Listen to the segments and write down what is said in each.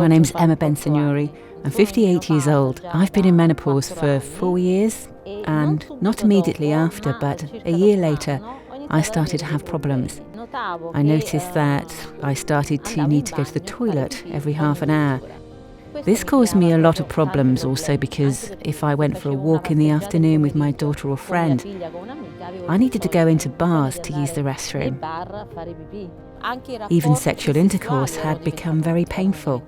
name's Emma Bonsignori. I'm 58 years old. I've been in menopause for 4 years, and not immediately after, but a year later, I started to have problems. I noticed that I started to need to go to the toilet every half an hour. This caused me a lot of problems also because if I went for a walk in the afternoon with my daughter or friend, I needed to go into bars to use the restroom. Even sexual intercourse had become very painful.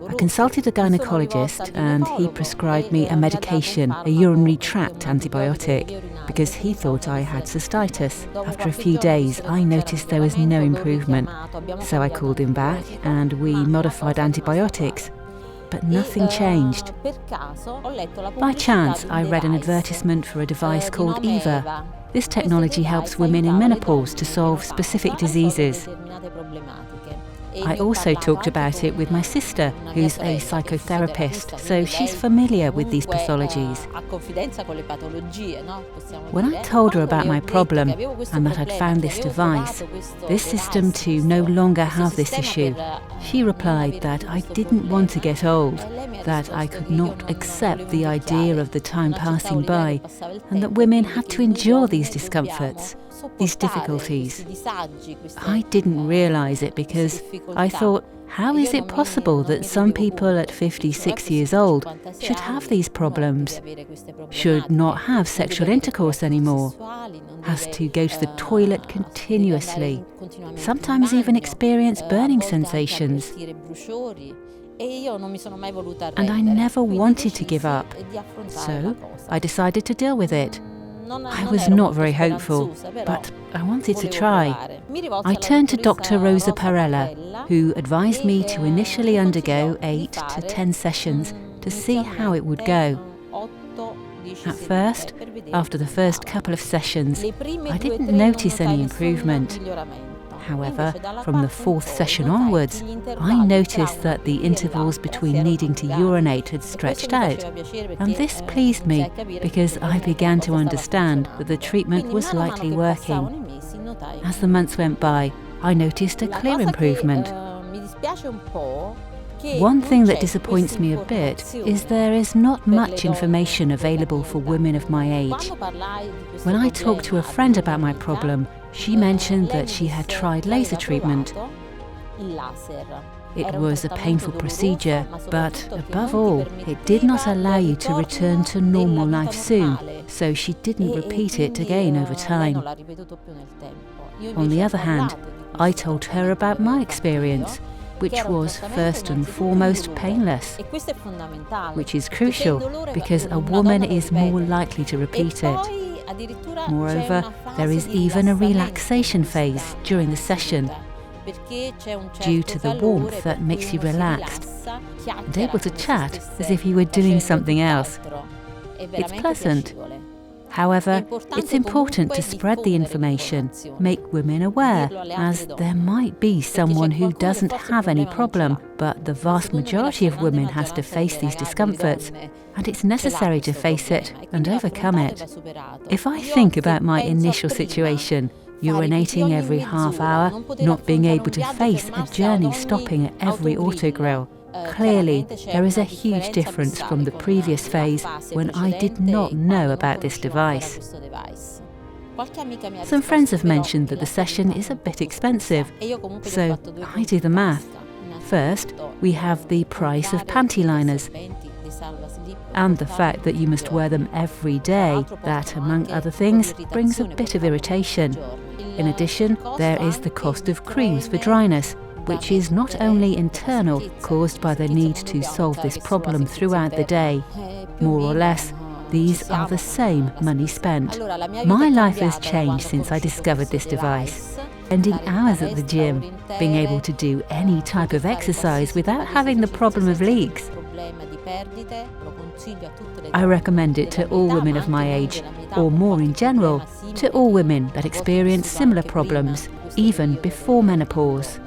I consulted a gynecologist and he prescribed me a medication, a urinary tract antibiotic, because he thought I had cystitis. After a few days, I noticed there was no improvement, so I called him back and we modified antibiotics. But nothing changed. By chance, I read an advertisement for a device called Eva. This technology helps women in menopause to solve specific diseases. I also talked about it with my sister, who's a psychotherapist, so she's familiar with these pathologies. When I told her about my problem and that I'd found this device, this system to no longer have this issue, she replied that I didn't want to get old, that I could not accept the idea of the time passing by, and that women had to endure these discomforts, these difficulties. I didn't realise it because I thought, how is it possible that some people at 56 years old should have these problems, should not have sexual intercourse anymore, has to go to the toilet continuously, sometimes even experience burning sensations. And I never wanted to give up, so I decided to deal with it. I was not very hopeful, but I wanted to try. I turned to Dr. Rosa Parella, who advised me to initially undergo 8 to 10 sessions to see how it would go. At first, after the first couple of sessions, I didn't notice any improvement. However, from the 4th session onwards, I noticed that the intervals between needing to urinate had stretched out, and this pleased me because I began to understand that the treatment was likely working. As the months went by, I noticed a clear improvement. One thing that disappoints me a bit is there is not much information available for women of my age. When I talked to a friend about my problem, she mentioned that she had tried laser treatment. It was a painful procedure, but above all, it did not allow you to return to normal life soon, so she didn't repeat it again over time. On the other hand, I told her about my experience, which was first and foremost painless, which is crucial because a woman is more likely to repeat it. Moreover, there is even a relaxation phase during the session, due to the warmth that makes you relaxed and able to chat as if you were doing something else. It's pleasant. However, it's important to spread the information, make women aware, as there might be someone who doesn't have any problem, but the vast majority of women has to face these discomforts, and it's necessary to face it and overcome it. If I think about my initial situation, urinating every half hour, not being able to face a journey stopping at every autogrill, clearly, there is a huge difference from the previous phase when I did not know about this device. Some friends have mentioned that the session is a bit expensive, so I do the math. First, we have the price of panty liners, and the fact that you must wear them every day, that, among other things, brings a bit of irritation. In addition, there is the cost of creams for dryness, which is not only internal, caused by the need to solve this problem throughout the day. More or less, these are the same money spent. My life has changed since I discovered this device. Spending hours at the gym, being able to do any type of exercise without having the problem of leaks. I recommend it to all women of my age, or more in general, to all women that experience similar problems, even before menopause.